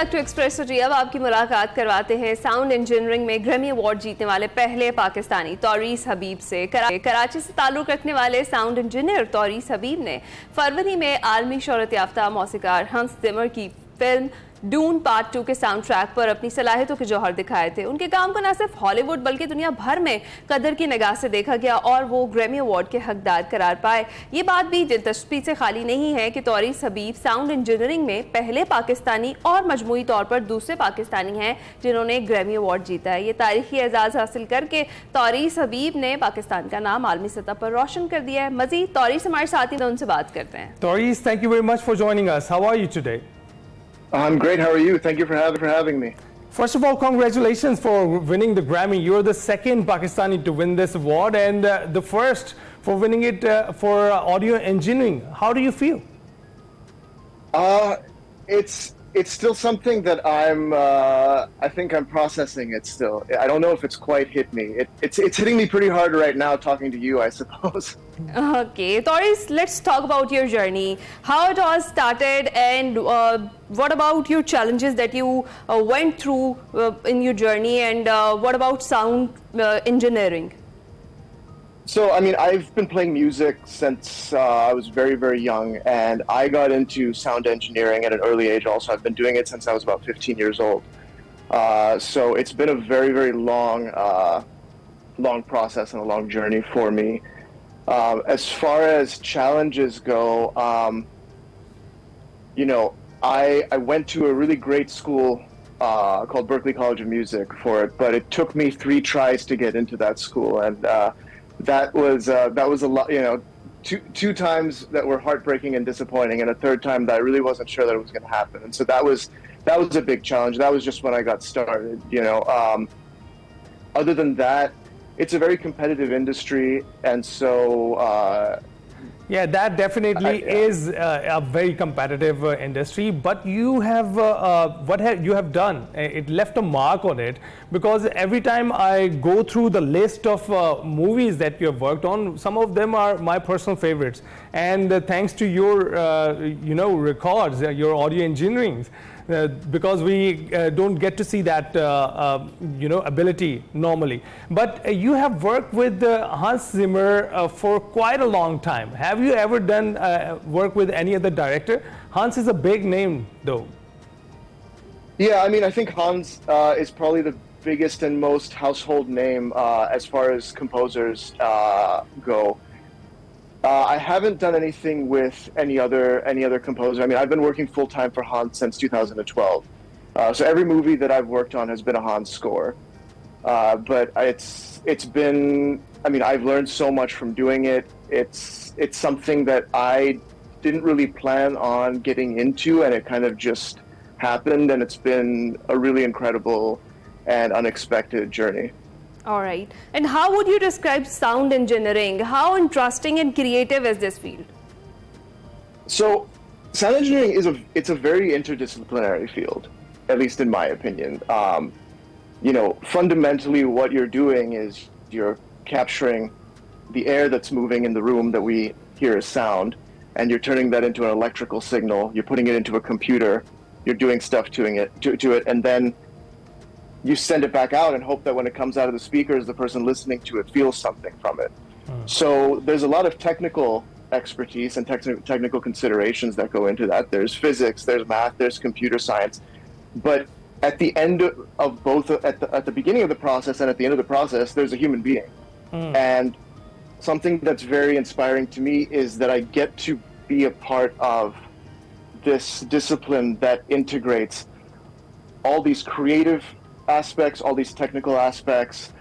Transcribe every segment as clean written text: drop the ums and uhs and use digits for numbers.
Back to express. तो जी अब आपकी मुलाकात करवाते हैं साउंड इंजीनियरिंग में ग्रैमी अवार्ड जीतने वाले पहले पाकिस्तानी तौरीस हबीब से। कराची से ताल्लुक़ रखने वाले साउंड इंजीनियर तौरीस हबीब ने फरवरी में आलमी शोहरत याफ्ता मौसीकार हंस जिमर की फिल्म डून पार्ट 2 के साउंड ट्रैक पर अपनी सलाहियतों के जौहर दिखाए थे। उनके काम को न सिर्फ हॉलीवुड बल्कि दुनिया भर में कदर की निगाह से देखा गया और वो ग्रैमी अवार्ड के हकदार करार पाए। ये बात भी दिलचस्पी से खाली नहीं है कि तौरीस हबीब साउंड इंजीनियरिंग में पहले पाकिस्तानी और मजमूई तौर पर दूसरे पाकिस्तानी हैं जिन्होंने ग्रैमी अवार्ड जीता है। ये तारीखी एजाज़ हासिल करके तौरीस हबीब ने पाकिस्तान का नाम आलमी सतह पर रोशन कर दिया है। मजीद तौरीस हमारे साथी हैं, उनसे बात करते हैं। तौरीस, thank you very much for joining us. How are you today? I'm great. How are you? Thank you for having me. First of all, congratulations for winning the Grammy. You're the second Pakistani to win this award and the first for winning it for audio engineering. How do you feel? It's still something that I think I'm processing it still. I don't know if it's quite hit me. It's hitting me pretty hard right now talking to you, I suppose. Okay, Taurees, let's talk about your journey. How it all started and what about your challenges that you went through in your journey, and what about sound engineering? So, I mean, I've been playing music since I was very, very young, and I got into sound engineering at an early age also. I've been doing it since I was about 15 years old. So it's been a very, very long process and a long journey for me. As far as challenges go, you know, I went to a really great school called Berklee College of Music for it, but it took me 3 tries to get into that school, and that was a lot. You know, two times that were heartbreaking and disappointing, and a third time that I really wasn't sure that it was going to happen. And so that was a big challenge. That was just when I got started. You know, other than that, it's a very competitive industry, and so. Yeah, that definitely is a very competitive industry. But you have what you have done. It left a mark on it, because every time I go through the list of movies that you have worked on, some of them are my personal favorites. And thanks to your you know, records, your audio engineering. Because we don't get to see that you know, ability normally. But you have worked with Hans Zimmer for quite a long time. Have you ever done work with any other director? Hans is a big name though. Yeah, I mean, I think Hans is probably the biggest and most household name as far as composers go. I haven't done anything with any other composer. I mean, I've been working full time for Hans since 2012. So every movie that I've worked on has been a Hans score. But it's been. I mean, I've learned so much from doing it. It's something that I didn't really plan on getting into, and it kind of just happened. And it's been a really incredible and unexpected journey. All right. And how would you describe sound engineering? How interesting and creative is this field? So, sound engineering it's a very interdisciplinary field, at least in my opinion. You know, fundamentally, what you're doing is you're capturing the air that's moving in the room that we hear as sound, and you're turning that into an electrical signal. You're putting it into a computer. You're doing stuff to it, and then you send it back out and hope that when it comes out of the speakers, the person listening to it feels something from it. So there's a lot of technical expertise and technical considerations that go into that. There's physics, there's math, there's computer science. But at the end of both, at the beginning of the process and at the end of the process, there's a human being. And something that's very inspiring to me is that I get to be a part of this discipline that integrates all these creative aspects, all these technical aspects,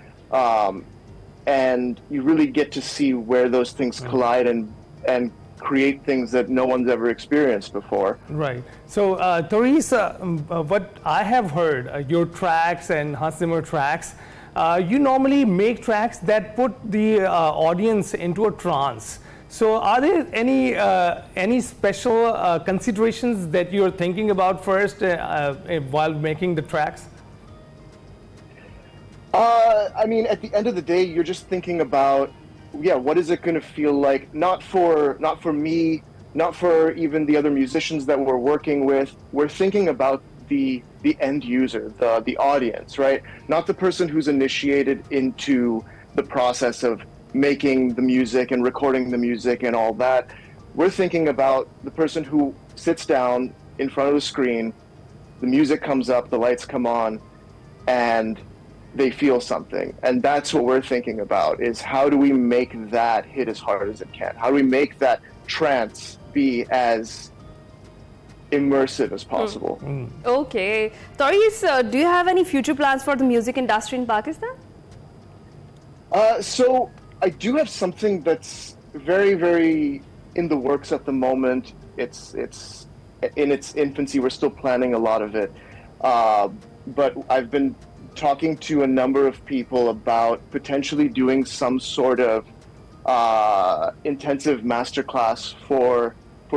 and you really get to see where those things collide and create things that no one's ever experienced before. Right. So, Taurees, what I have heard, your tracks and Hans Zimmer tracks, you normally make tracks that put the audience into a trance. So, are there any special considerations that you're thinking about first while making the tracks? I mean, at the end of the day, you're just thinking about, yeah, what is it going to feel like? Not for me, not for even the other musicians that we're working with. We're thinking about the end user, the audience, right? Not the person who's initiated into the process of making the music and recording the music and all that. We're thinking about the person who sits down in front of the screen, the music comes up, the lights come on, and they feel something. And that's what we're thinking about, is how do we make that hit as hard as it can? How do we make that trance be as immersive as possible? Okay. Taurees, do you have any future plans for the music industry in Pakistan? So I do have something that's very, very in the works at the moment. It's in its infancy. We're still planning a lot of it. But I've been talking to a number of people about potentially doing some sort of intensive masterclass for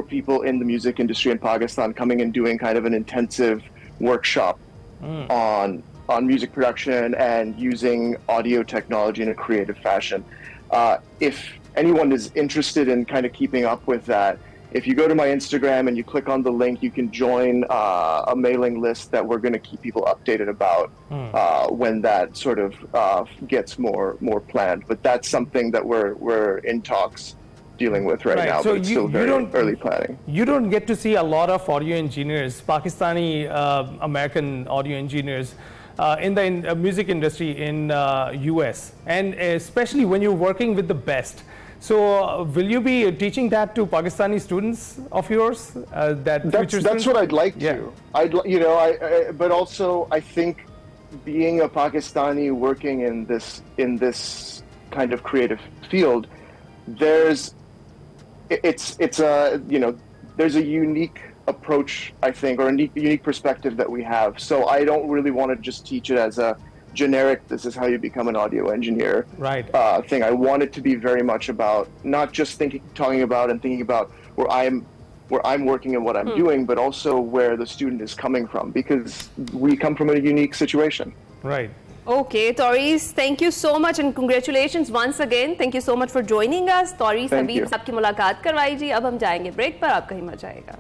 people in the music industry in Pakistan, coming and doing kind of an intensive workshop on music production and using audio technology in a creative fashion. If anyone is interested in kind of keeping up with that, if you go to my Instagram and you click on the link, you can join a mailing list that we're going to keep people updated about when that sort of gets more planned. But that's something that we're in talks dealing with right now, so but it's still very early planning. You don't get to see a lot of audio engineers, Pakistani American audio engineers in the music industry in US, and especially when you're working with the best. So will you be teaching that to Pakistani students of yours? That's what I'd like to. But also I think being a Pakistani working in this kind of creative field, there's a unique approach, I think, or a unique perspective that we have. So I don't really want to just teach it as a generic, this is how you become an audio engineer thing. I want it to be very much about not just talking about where I'm working and what I'm doing, but also where the student is coming from, because we come from a unique situation. Right. Okay, Taurees, thank you so much and congratulations once again. Thank you so much for joining us. Taurees Habib, आपकी मुलाकात करवाई जी. अब हम जाएंगे break पर, आप कहीं मत जाएगा.